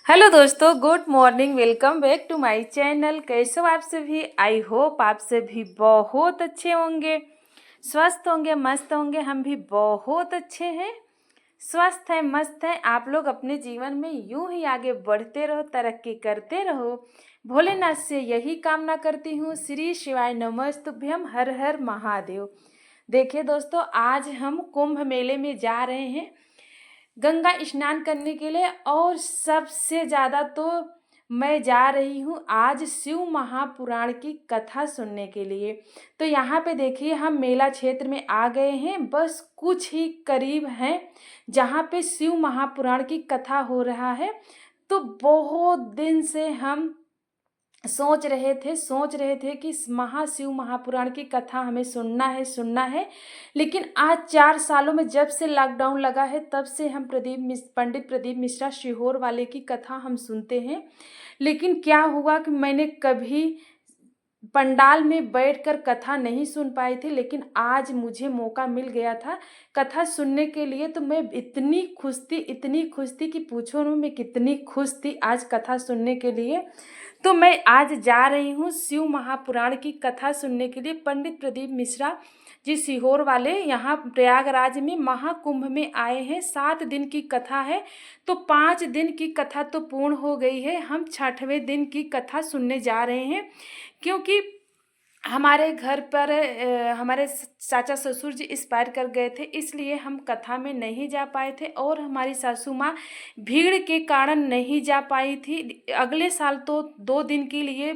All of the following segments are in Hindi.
हेलो दोस्तों, good morning. Welcome back to my channel. कैसे हो आप सभी? आई होप आप सभी बहुत अच्छे होंगे, स्वस्थ होंगे, मस्त होंगे। हम भी बहुत अच्छे हैं, स्वस्थ हैं, मस्त हैं। आप लोग अपने जीवन में यूं ही आगे बढ़ते रहो, तरक्की करते रहो। भोलेनाथ से यही कामना करती हूँ। श्री शिवाय नमस्तुभ्यम, हर हर महादेव। देखिए दोस्तों, आज हम कुंभ मेले में जा रहे हैं गंगा स्नान करने के लिए। और सबसे ज़्यादा तो मैं जा रही हूँ आज शिव महापुराण की कथा सुनने के लिए। तो यहाँ पे देखिए, हम मेला क्षेत्र में आ गए हैं। बस कुछ ही करीब हैं जहाँ पे शिव महापुराण की कथा हो रहा है। तो बहुत दिन से हम सोच रहे थे कि इस महाशिव महापुराण की कथा हमें सुनना है। लेकिन आज 4 सालों में जब से लॉकडाउन लगा है, तब से हम पंडित प्रदीप मिश्रा सीहोर वाले की कथा हम सुनते हैं। लेकिन क्या हुआ कि मैंने कभी पंडाल में बैठकर कथा नहीं सुन पाई थी। लेकिन आज मुझे मौका मिल गया था कथा सुनने के लिए। तो मैं इतनी खुश थी कि पूछो ना, मैं कितनी खुश थी आज कथा सुनने के लिए। तो मैं आज जा रही हूँ शिव महापुराण की कथा सुनने के लिए। पंडित प्रदीप मिश्रा जी सीहोर वाले यहाँ प्रयागराज में महाकुंभ में आए हैं। 7 दिन की कथा है, तो 5 दिन की कथा तो पूर्ण हो गई है। हम 6वें दिन की कथा सुनने जा रहे हैं, क्योंकि हमारे घर पर हमारे चाचा ससुर जी एक्सपायर कर गए थे, इसलिए हम कथा में नहीं जा पाए थे। और हमारी सासू माँ भीड़ के कारण नहीं जा पाई थी। अगले साल तो 2 दिन के लिए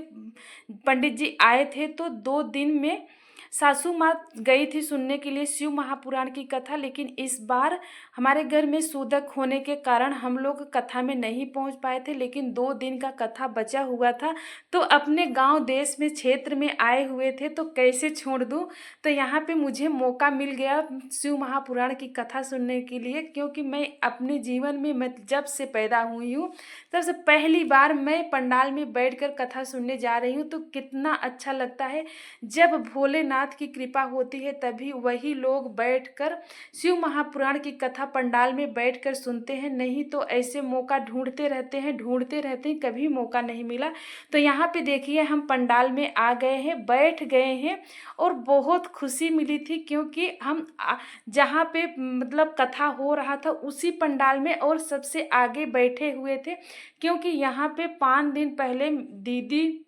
पंडित जी आए थे, तो 2 दिन में सासू माँ गई थी सुनने के लिए शिव महापुराण की कथा। लेकिन इस बार हमारे घर में सूतक होने के कारण हम लोग कथा में नहीं पहुंच पाए थे। लेकिन 2 दिन का कथा बचा हुआ था, तो अपने गांव देश में क्षेत्र में आए हुए थे, तो कैसे छोड़ दूं। तो यहाँ पे मुझे मौका मिल गया शिव महापुराण की कथा सुनने के लिए, क्योंकि मैं अपने जीवन में मैं जब से पैदा हुई हूँ तब से पहली बार मैं पंडाल में बैठकर कथा सुनने जा रही हूँ। तो कितना अच्छा लगता है जब भोलेनाथ की कृपा होती है, तभी वही लोग बैठकर शिव महापुराण की कथा पंडाल में बैठकर सुनते हैं। नहीं तो ऐसे मौका ढूंढते रहते हैं, कभी मौका नहीं मिला। तो यहाँ पे देखिए, हम पंडाल में आ गए हैं, बैठ गए हैं। और बहुत खुशी मिली थी, क्योंकि हम जहाँ पे मतलब कथा हो रहा था उसी पंडाल में और सबसे आगे बैठे हुए थे। क्योंकि यहाँ पे 5 दिन पहले दीदी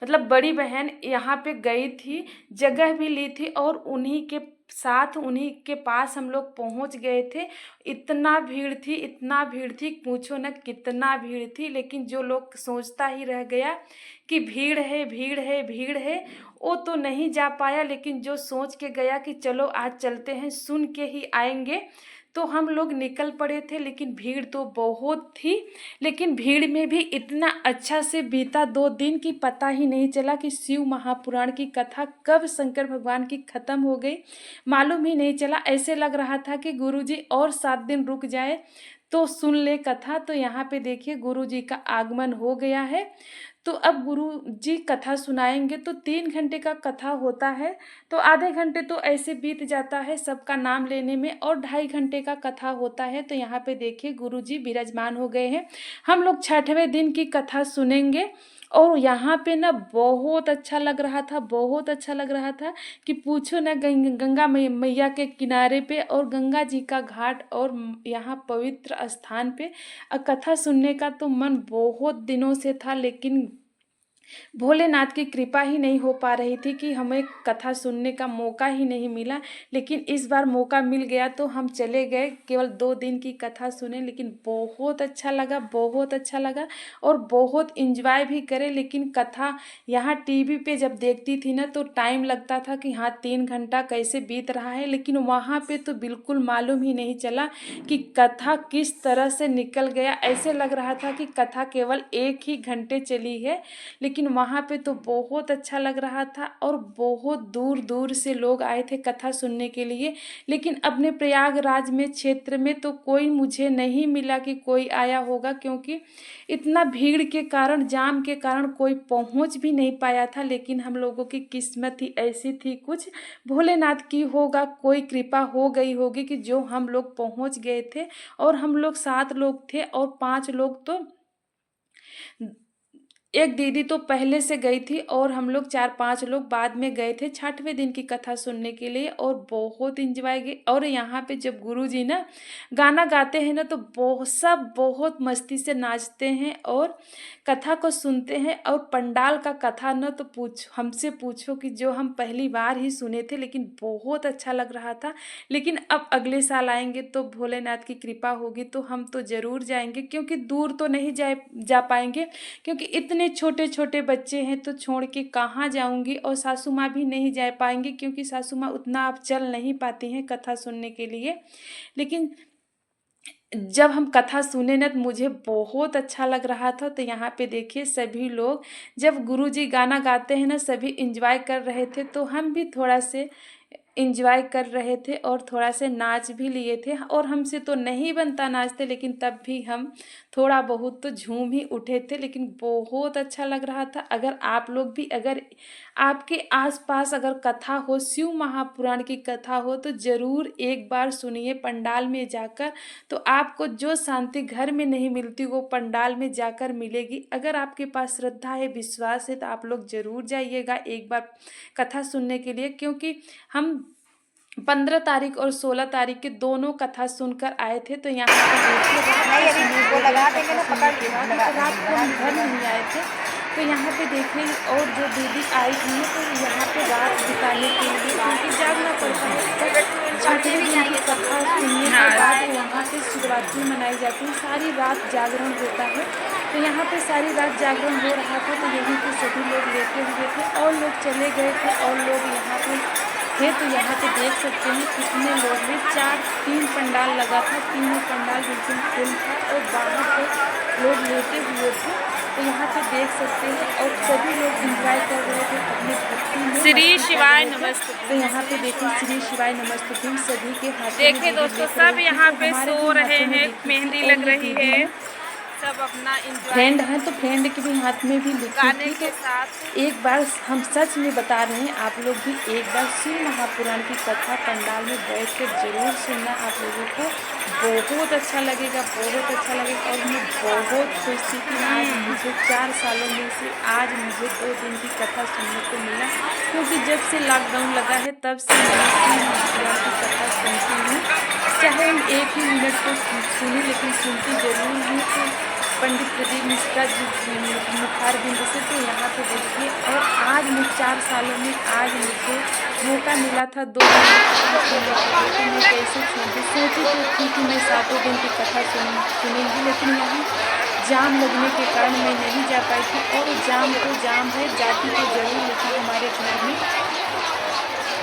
मतलब बड़ी बहन यहाँ पे गई थी, जगह भी ली थी, और उन्हीं के पास हम लोग पहुँच गए थे। इतना भीड़ थी, पूछो न कितना भीड़ थी। लेकिन जो लोग सोचता ही रह गया कि भीड़ है, भीड़ है, भीड़ है, वो तो नहीं जा पाया। लेकिन जो सोच के गया कि चलो आज चलते हैं, सुन के ही आएंगे, तो हम लोग निकल पड़े थे। लेकिन भीड़ तो बहुत थी। लेकिन भीड़ में भी इतना अच्छा से बीता 2 दिन की पता ही नहीं चला कि शिव महापुराण की कथा कब शंकर भगवान की खत्म हो गई, मालूम ही नहीं चला। ऐसे लग रहा था कि गुरुजी और 7 दिन रुक जाए तो सुन ले कथा। तो यहाँ पे देखिए, गुरुजी का आगमन हो गया है। तो अब गुरु जी कथा सुनाएंगे। तो 3 घंटे का कथा होता है, तो आधे घंटे तो ऐसे बीत जाता है सबका नाम लेने में, और 2.5 घंटे का कथा होता है। तो यहाँ पे देखिए, गुरु जी विराजमान हो गए हैं। हम लोग 6वें दिन की कथा सुनेंगे। और यहाँ पे ना बहुत अच्छा लग रहा था, बहुत अच्छा लग रहा था कि पूछो ना। गंगा मैया के किनारे पे और गंगा जी का घाट, और यहाँ पवित्र स्थान पे कथा सुनने का तो मन बहुत दिनों से था। लेकिन भोलेनाथ की कृपा ही नहीं हो पा रही थी कि हमें कथा सुनने का मौका ही नहीं मिला। लेकिन इस बार मौका मिल गया, तो हम चले गए। केवल 2 दिन की कथा सुने, लेकिन बहुत अच्छा लगा, बहुत अच्छा लगा, और बहुत इंजॉय भी करे। लेकिन कथा यहाँ टीवी पे जब देखती थी ना, तो टाइम लगता था कि हाँ 3 घंटा कैसे बीत रहा है। लेकिन वहाँ पे तो बिल्कुल मालूम ही नहीं चला कि कथा किस तरह से निकल गया। ऐसे लग रहा था कि कथा केवल 1 ही घंटे चली है। लेकिन वहाँ पे तो बहुत अच्छा लग रहा था, और बहुत दूर दूर से लोग आए थे कथा सुनने के लिए। लेकिन अपने प्रयागराज में क्षेत्र में तो कोई मुझे नहीं मिला कि कोई आया होगा, क्योंकि इतना भीड़ के कारण, जाम के कारण कोई पहुँच भी नहीं पाया था। लेकिन हम लोगों की किस्मत ही ऐसी थी, कुछ भोलेनाथ की होगा, कोई कृपा हो गई होगी कि जो हम लोग पहुँच गए थे। और हम लोग 7 लोग थे, और 5 लोग तो एक दीदी तो पहले से गई थी और हम लोग 4-5 लोग बाद में गए थे छठवें दिन की कथा सुनने के लिए, और बहुत इंजॉय किए। और यहाँ पे जब गुरुजी ना गाना गाते हैं ना तो सब बहुत मस्ती से नाचते हैं और कथा को सुनते हैं। और पंडाल का कथा ना तो हमसे पूछो कि जो हम पहली बार ही सुने थे, लेकिन बहुत अच्छा लग रहा था। लेकिन अब अगले साल आएंगे तो भोलेनाथ की कृपा होगी तो हम तो ज़रूर जाएंगे, क्योंकि दूर तो नहीं जा पाएंगे, क्योंकि इतने छोटे छोटे बच्चे हैं तो छोड़ के कहाँ जाऊंगी। और सासू माँ भी नहीं जा पाएंगी, क्योंकि सासू माँ उतना अब चल नहीं पाती हैं कथा सुनने के लिए। लेकिन जब हम कथा सुने ना तो मुझे बहुत अच्छा लग रहा था। तो यहाँ पे देखिए सभी लोग जब गुरुजी गाना गाते हैं ना सभी इंजॉय कर रहे थे, तो हम भी थोड़ा से इंजॉय कर रहे थे और थोड़ा से नाच भी लिए थे। और हमसे तो नहीं बनता नाचते, लेकिन तब भी हम थोड़ा बहुत तो झूम ही उठे थे, लेकिन बहुत अच्छा लग रहा था। अगर आप लोग भी, अगर आपके आसपास अगर कथा हो, शिव महापुराण की कथा हो, तो ज़रूर एक बार सुनिए पंडाल में जाकर। तो आपको जो शांति घर में नहीं मिलती वो पंडाल में जाकर मिलेगी। अगर आपके पास श्रद्धा है, विश्वास है, तो आप लोग ज़रूर जाइएगा एक बार कथा सुनने के लिए। क्योंकि हम 15 तारीख और 16 तारीख के दोनों कथा सुनकर आए थे। तो यहाँ पर देखिए रात नहीं, का अभी समय वो हो लगा गया देंगे कथा ना, सुनने पकड़ के बाद, लगा तो रात देंगे, को लगा हम घर देंगे। नहीं आए थे। तो यहाँ पे देखिए, और जो दीदी आई थी ना तो यहाँ पे रात बिताने के लिए, क्योंकि जागना पड़ता है। तब छठवें दिन की कथा सुनने के बाद वहाँ पे शिवरात्रि मनाई जाती है, सारी रात जागरण होता है। तो यहाँ पे सारी रात जागरण हो रहा था, तो यहीं पे सभी लोग लेटे हुए थे और लोग चले गए थे और लोग यहाँ पे थे। तो यहाँ पे देख सकते हैं कितने लोग हैं। 3 पंडाल लगा था, तीनों पंडाल बिल्कुल फुल था और बाहर तक लोग लेटे हुए थे। तो यहाँ पे देख सकते हैं और सभी लोग एंजॉय कर रहे थे, अपनी भक्ति में श्री मस्ती कर शिवाय रहे थे। नमस्तुभ्यं। तो यहाँ पे देखिए श्री शिवाय नमस्तुभ्यं सभी के हाथों में देखिए दीदी दोस्तों, लिख सब रही थी, यहाँ तो पे हमारे सो भी रहे हाथों में हैं, लिखी थी। मेहंदी और लग ये रही दीदी है, ना सब अपना एंजॉय फ्रेंड हैं, तो फ्रेंड के भी हाथ में भी लिखी गाने थी। के तो साथ। एक बार हम सच में बता रहे हैं, आप लोग भी एक बार शिव महापुराण की कथा पंडाल में बैठ कर जरूर सुनना, आप लोगों को बहुत अच्छा लगेगा, बहुत अच्छा लगेगा। और मैं बहुत खुश थी कि आज मुझे 4 सालों में से आज मुझे 2 दिन की कथा सुनने को मिला, क्योंकि जब से लॉकडाउन लगा है तब से मैं शिव महापुराण की कथा सुनती हूँ। चाहे हम 1 ही मिनट को सुनी, लेकिन सुनती ज़रूर हूँ। तो पंडित प्रदीप मिश्रा जी मुखारबिंद से, तो यहाँ पे देखिए, और आज मैं 4 सालों में आज मुझे मौका मिला था 2 दिन की कथा सुनने के लिए। तो मैं कैसे छोड़ी, सोची तो थी कि मैं 7 दिन की कथा सुनूंगी, लेकिन यहाँ जाम लगने के कारण मैं नहीं जा पाई थी। और जाम तो जाम है, जाती तो जरूर, लेकिन हमारे घर में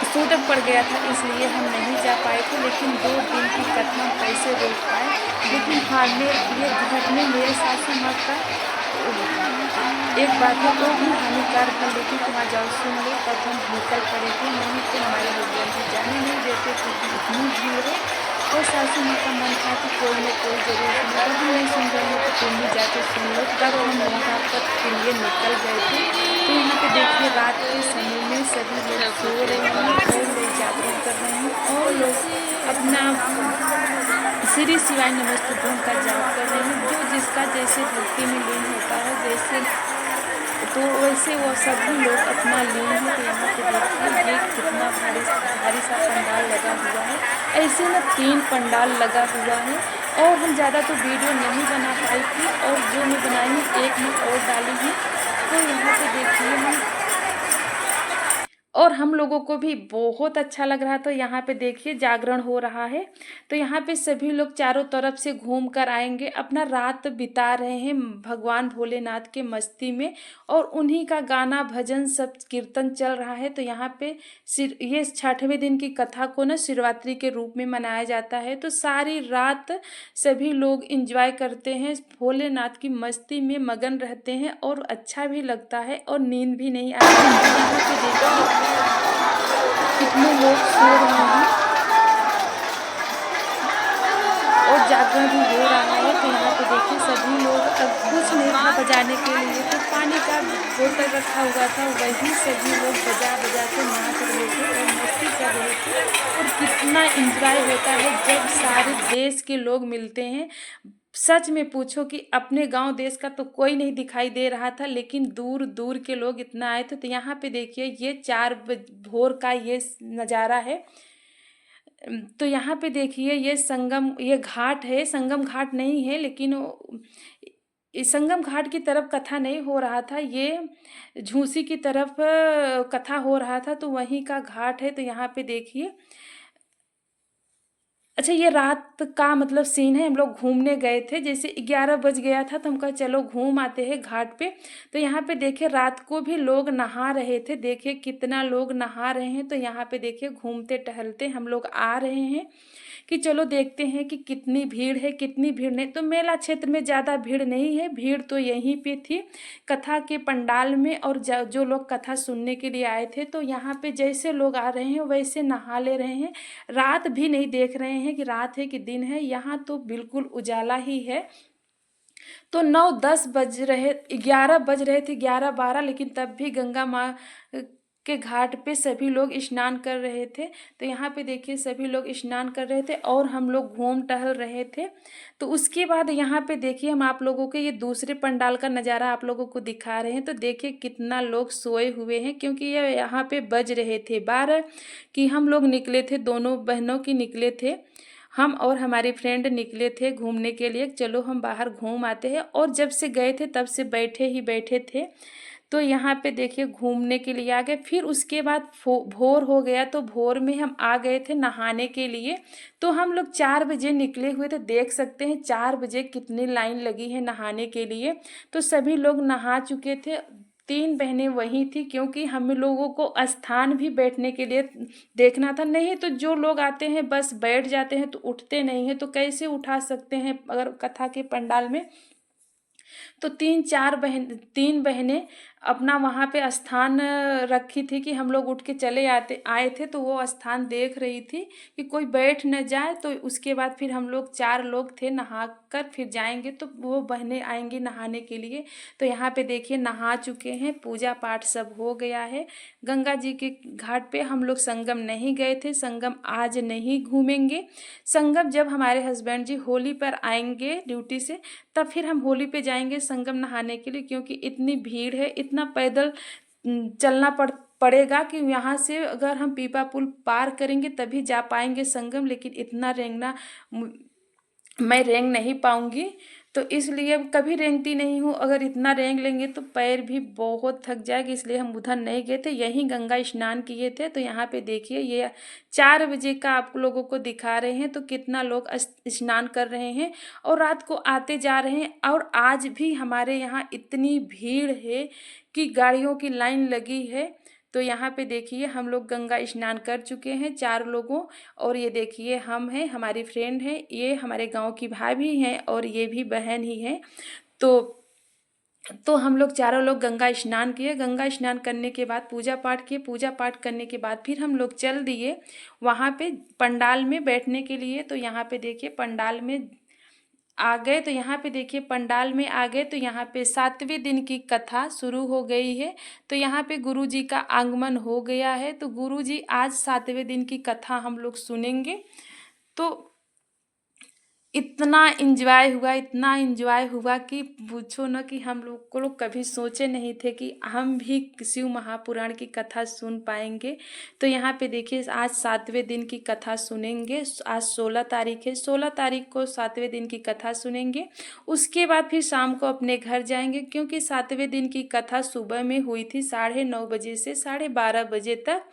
सूतक पड़ गया था, इसलिए हम नहीं जा पाए थे। लेकिन 2 दिन की कथा हम कैसे रोक पाए। लेकिन हाँ, ये घटने मेरे सासू माँ का एक बात है, वो भी हानिकार था, लेकिन तुम आ जाओ सुन लो, तब हम निकल पड़े थे। नहीं तो हमारे हस्बैंड भी जाने नहीं देते, क्योंकि इतनी भीड़ है। और सासू माँ का मन था कि कोई ना कोई जरूर सुने, अगर हम नहीं सुन रहे हो तो तुम भी जाके सुन लो। तब हम वहाँ तक के लिए निकल गए थे। तो यहाँ पे देखिए रात के समय में सभी लोग सो रहे हैं और लोग जागरण कर रहे हैं और लोग अपना श्री शिवाय नमस्तुभ्यं का जाप कर रहे हैं। जो जिसका जैसे भक्ति में लीन होता है, जैसे तो वैसे वो सभी लोग अपना लीन है। तो यहाँ पे देखिए ये कितना भारी भारी सा पंडाल लगा हुआ है। ऐसे ना 3 पंडाल लगा हुआ है, और हम ज़्यादा तो वीडियो नहीं बना पाई थी, और जो मैं बनाई हूँ एक में और डाली हूँ। तो यहाँ पे देखिए और हम लोगों को भी बहुत अच्छा लग रहा था। यहाँ पे देखिए जागरण हो रहा है, तो यहाँ पे सभी लोग चारों तरफ से घूम कर आएंगे, अपना रात बिता रहे हैं भगवान भोलेनाथ के मस्ती में। और उन्हीं का गाना भजन सब कीर्तन चल रहा है। तो यहाँ पे ये 6वें दिन की कथा को ना शिवरात्रि के रूप में मनाया जाता है। तो सारी रात सभी लोग इंजॉय करते हैं, भोलेनाथ की मस्ती में मगन रहते हैं, और अच्छा भी लगता है और नींद भी नहीं आती है। यहाँ पे देखिए कितने लोग सो रहे हैं और जागरण भी हो रहा है। तो यहाँ पे देखिए सभी लोग, अब कुछ नहीं था बजाने के लिए, तो पानी का बोतल रखा हुआ था, वही सभी लोग बजा बजा के नाच रहे थे और मस्ती कर रहे थे। और कितना एंजॉय होता है जब सारे देश के लोग मिलते हैं। सच में पूछो कि अपने गांव देश का तो कोई नहीं दिखाई दे रहा था, लेकिन दूर दूर के लोग इतना आए थे। तो यहाँ पे देखिए ये भोर का ये नज़ारा है। तो यहाँ पे देखिए ये संगम, ये घाट है, संगम घाट नहीं है, लेकिन इस संगम घाट की तरफ कथा नहीं हो रहा था, ये झूसी की तरफ कथा हो रहा था, तो वहीं का घाट है। तो यहाँ पे देखिए, अच्छा ये रात का मतलब सीन है। हम लोग घूमने गए थे, जैसे 11 बज गया था तो हम कहा चलो घूम आते हैं घाट पे। तो यहाँ पे देखिए रात को भी लोग नहा रहे थे, देखिए कितना लोग नहा रहे हैं। तो यहाँ पे देखिए घूमते टहलते हम लोग आ रहे हैं कि चलो देखते हैं कि कितनी भीड़ है, कितनी भीड़ नहीं। तो मेला क्षेत्र में ज़्यादा भीड़ नहीं है, भीड़ तो यहीं पे थी कथा के पंडाल में, और जो लोग कथा सुनने के लिए आए थे। तो यहाँ पे जैसे लोग आ रहे हैं वैसे नहा ले रहे हैं, रात भी नहीं देख रहे हैं कि रात है कि दिन है, यहाँ तो बिल्कुल उजाला ही है। तो 9-10 बज रहे, 11 बज रहे थे, 11-12, लेकिन तब भी गंगा माँ के घाट पे सभी लोग स्नान कर रहे थे। तो यहाँ पे देखिए सभी लोग स्नान कर रहे थे और हम लोग घूम टहल रहे थे। तो उसके बाद यहाँ पे देखिए हम आप लोगों के ये दूसरे पंडाल का नज़ारा आप लोगों को दिखा रहे हैं। तो देखिए कितना लोग सोए हुए हैं, क्योंकि ये यहाँ पे बज रहे थे 12 कि हम लोग निकले थे, दोनों बहनों की निकले थे, हम और हमारी फ्रेंड निकले थे घूमने के लिए, चलो हम बाहर घूम आते हैं। और जब से गए थे तब से बैठे ही बैठे थे। तो यहाँ पे देखिए घूमने के लिए आ गए। फिर उसके बाद भोर हो गया, तो भोर में हम आ गए थे नहाने के लिए। तो हम लोग 4 बजे निकले हुए थे, देख सकते हैं 4 बजे कितनी लाइन लगी है नहाने के लिए। तो सभी लोग नहा चुके थे, 3 बहनें वहीं थी, क्योंकि हम लोगों को स्थान भी बैठने के लिए देखना था। नहीं तो जो लोग आते हैं बस बैठ जाते हैं, तो उठते नहीं हैं, तो कैसे उठा सकते हैं अगर कथा के पंडाल में। तो 3 बहनें अपना वहाँ पे स्थान रखी थी कि हम लोग उठ के चले आए थे। तो वो स्थान देख रही थी कि कोई बैठ न जाए। तो उसके बाद फिर हम लोग 4 लोग थे, नहा कर फिर जाएंगे, तो वो बहनें आएंगी नहाने के लिए। तो यहाँ पे देखिए नहा चुके हैं, पूजा पाठ सब हो गया है। गंगा जी के घाट पे हम लोग संगम नहीं गए थे, संगम आज नहीं घूमेंगे। संगम जब हमारे हस्बैंड जी होली पर आएंगे ड्यूटी से, तब फिर हम होली पे जाएंगे संगम नहाने के लिए, क्योंकि इतनी भीड़ है, इतना पैदल चलना पड़ेगा कि यहाँ से अगर हम पीपा पुल पार करेंगे तभी जा पाएंगे संगम, लेकिन इतना रेंगना मैं रेंग नहीं पाऊंगी। तो इसलिए कभी रेंगती नहीं हूँ, अगर इतना रेंग लेंगे तो पैर भी बहुत थक जाएगी, इसलिए हम उधर नहीं गए थे, यहीं गंगा स्नान किए थे। तो यहाँ पे देखिए ये 4 बजे का आप लोगों को दिखा रहे हैं, तो कितना लोग स्नान कर रहे हैं और रात को आते जा रहे हैं। और आज भी हमारे यहाँ इतनी भीड़ है कि गाड़ियों की लाइन लगी है। तो यहाँ पे देखिए हम लोग गंगा स्नान कर चुके हैं 4 लोगों, और ये देखिए हम हैं, हमारी फ्रेंड है, ये हमारे गांव की भाभी हैं और ये भी बहन ही है। तो हम लोग चारों लोग गंगा स्नान किए, गंगा स्नान करने के बाद पूजा पाठ किए, पूजा पाठ करने के बाद फिर हम लोग चल दिए वहाँ पे पंडाल में बैठने के लिए। तो यहाँ पे देखिए पंडाल में आ गए, तो यहाँ पे देखिए पंडाल में आ गए, तो यहाँ पे 7वें दिन की कथा शुरू हो गई है। तो यहाँ पे गुरुजी का आगमन हो गया है, तो गुरुजी आज 7वें दिन की कथा हम लोग सुनेंगे। तो इतना एंजॉय हुआ, इतना एंजॉय हुआ कि पूछो न, कि हम लोग कभी सोचे नहीं थे कि हम भी शिव महापुराण की कथा सुन पाएंगे। तो यहाँ पे देखिए आज 7वें दिन की कथा सुनेंगे। आज 16 तारीख है, 16 तारीख को 7वें दिन की कथा सुनेंगे। उसके बाद फिर शाम को अपने घर जाएंगे, क्योंकि 7वें दिन की कथा सुबह में हुई थी 9:30 बजे से 12:30 बजे तक।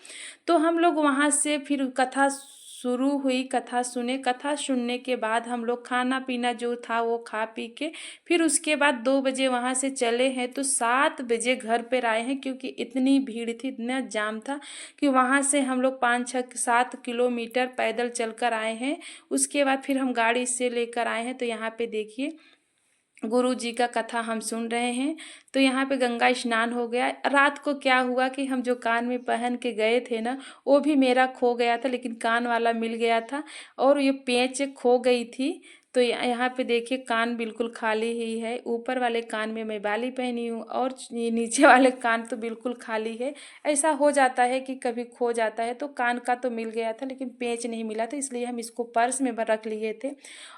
तो हम लोग वहाँ से फिर कथा शुरू हुई, कथा सुने, कथा सुनने के बाद हम लोग खाना पीना जो था वो खा पी के फिर उसके बाद 2 बजे वहाँ से चले हैं, तो 7 बजे घर पर आए हैं, क्योंकि इतनी भीड़ थी, इतना जाम था कि वहाँ से हम लोग 5-6-7 किलोमीटर पैदल चलकर आए हैं। उसके बाद फिर हम गाड़ी से लेकर आए हैं। तो यहाँ पे देखिए गुरु जी का कथा हम सुन रहे हैं। तो यहाँ पे गंगा स्नान हो गया। रात को क्या हुआ कि हम जो कान में पहन के गए थे ना, वो भी मेरा खो गया था, लेकिन कान वाला मिल गया था, और ये पेंच खो गई थी। तो यहाँ पे देखिए कान बिल्कुल खाली ही है, ऊपर वाले कान में मैं बाली पहनी हूँ और ये नीचे वाले कान तो बिल्कुल खाली है। ऐसा हो जाता है कि कभी खो जाता है। तो कान का तो मिल गया था, लेकिन पेंच नहीं मिला था, इसलिए हम इसको पर्स में रख लिए थे।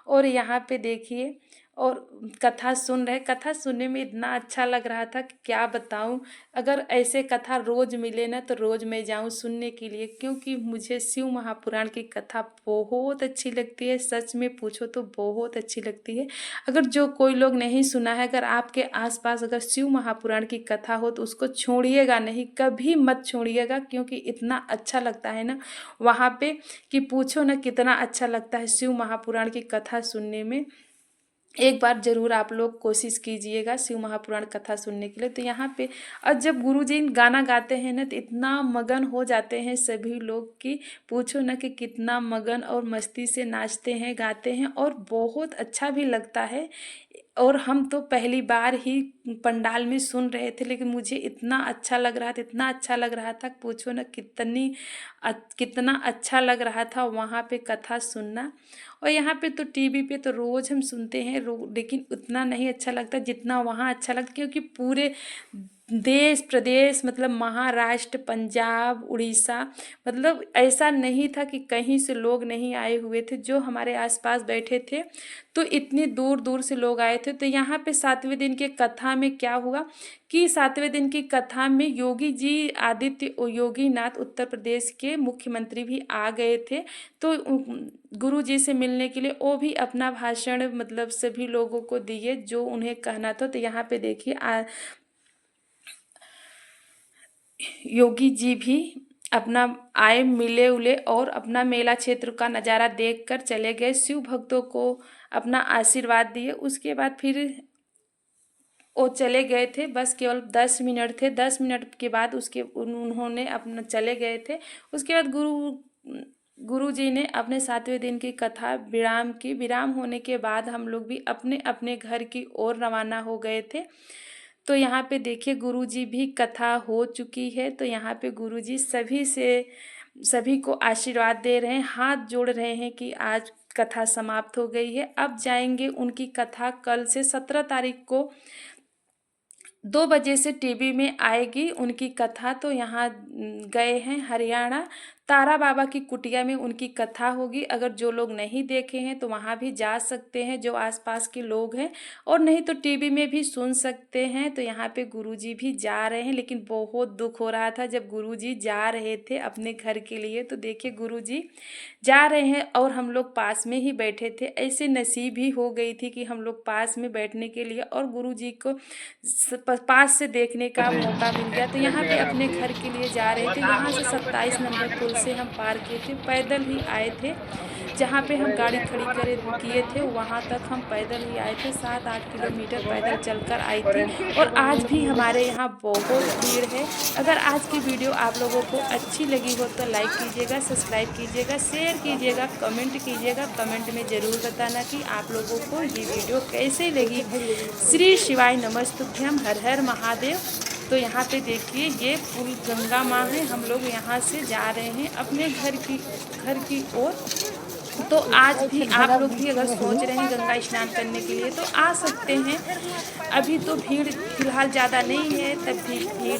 और यहाँ पे देखिए और कथा सुन रहे। कथा सुनने में इतना अच्छा लग रहा था कि क्या बताऊं। अगर ऐसे कथा रोज़ मिले ना तो रोज़ मैं जाऊं सुनने के लिए, क्योंकि मुझे शिव महापुराण की कथा बहुत अच्छी लगती है। सच में पूछो तो बहुत अच्छी लगती है। अगर जो कोई लोग नहीं सुना है, अगर आपके आसपास अगर शिव महापुराण की कथा हो तो उसको छोड़िएगा नहीं, कभी मत छोड़िएगा, क्योंकि इतना अच्छा लगता है ना वहाँ पे कि पूछो ना कितना अच्छा लगता है शिव महापुराण की कथा सुनने में। एक बार ज़रूर आप लोग कोशिश कीजिएगा शिव महापुराण कथा सुनने के लिए। तो यहाँ पे और जब गुरुजी गाना गाते हैं ना तो इतना मगन हो जाते हैं सभी लोग कि पूछो ना कि कितना मगन और मस्ती से नाचते हैं गाते हैं, और बहुत अच्छा भी लगता है। और हम तो पहली बार ही पंडाल में सुन रहे थे, लेकिन मुझे इतना अच्छा लग रहा था, इतना अच्छा लग रहा था, पूछो ना कितना अच्छा लग रहा था वहाँ पे कथा सुनना। और यहाँ पे तो टीवी पे तो रोज़ हम सुनते हैं लेकिन उतना नहीं अच्छा लगता जितना वहाँ अच्छा लगता, क्योंकि पूरे देश प्रदेश मतलब महाराष्ट्र, पंजाब, उड़ीसा, मतलब ऐसा नहीं था कि कहीं से लोग नहीं आए हुए थे। जो हमारे आसपास बैठे थे तो इतनी दूर दूर से लोग आए थे। तो यहाँ पे 7वें दिन के कथा में क्या हुआ कि 7वें दिन की कथा में योगी जी आदित्य योगीनाथ उत्तर प्रदेश के मुख्यमंत्री भी आ गए थे। तो गुरु जी से मिलने के लिए वो भी अपना भाषण मतलब सभी लोगों को दिए जो उन्हें कहना था। तो यहाँ पे देखिए योगी जी भी अपना आए, मिले उले और अपना मेला क्षेत्र का नज़ारा देखकर चले गए। शिव भक्तों को अपना आशीर्वाद दिए। उसके बाद फिर वो चले गए थे। बस केवल 10 मिनट थे। 10 मिनट के बाद उन्होंने अपना चले गए थे। उसके बाद गुरु जी ने अपने 7वें दिन की कथा विराम की। विराम होने के बाद हम लोग भी अपने अपने घर की ओर रवाना हो गए थे। तो यहाँ पे देखिए गुरुजी भी कथा हो चुकी है। तो यहाँ पे गुरुजी सभी को आशीर्वाद दे रहे हैं, हाथ जोड़ रहे हैं कि आज कथा समाप्त हो गई है। अब जाएंगे उनकी कथा कल से 17 तारीख को 2 बजे से टीवी में आएगी उनकी कथा। तो यहाँ गए हैं हरियाणा, तारा बाबा की कुटिया में उनकी कथा होगी। अगर जो लोग नहीं देखे हैं तो वहाँ भी जा सकते हैं जो आसपास के लोग हैं, और नहीं तो टीवी में भी सुन सकते हैं। तो यहाँ पे गुरुजी भी जा रहे हैं, लेकिन बहुत दुख हो रहा था जब गुरुजी जा रहे थे अपने घर के लिए। तो देखिए गुरुजी जा रहे हैं और हम लोग पास में ही बैठे थे। ऐसे नसीब ही हो गई थी कि हम लोग पास में बैठने के लिए और गुरुजी को पास से देखने का मौका मिल गया। तो यहाँ पे अपने घर के लिए जा रहे थे। यहाँ से 27 नंबर पुल से हम पार किए थे, पैदल ही आए थे। जहाँ पे हम गाड़ी खड़ी किए थे वहाँ तक हम पैदल ही आए थे। 7-8 किलोमीटर पैदल चलकर आई थी। और आज भी हमारे यहाँ बहुत भीड़ है। अगर आज की वीडियो आप लोगों को अच्छी लगी हो तो लाइक कीजिएगा, सब्सक्राइब कीजिएगा, शेयर कीजिएगा, कमेंट कीजिएगा। कमेंट में ज़रूर बताना कि आप लोगों को ये वीडियो कैसे लगी। श्री शिवाय नमस्तुभ्यम, हर हर महादेव। तो यहाँ पे देखिए ये पुल गंगा माँ है। हम लोग यहाँ से जा रहे हैं अपने घर की ओर। तो आज भी आप लोग भी अगर सोच रहे हैं गंगा स्नान करने के लिए तो आ सकते हैं। अभी तो भीड़ फिलहाल ज़्यादा नहीं है, तब भी भीड़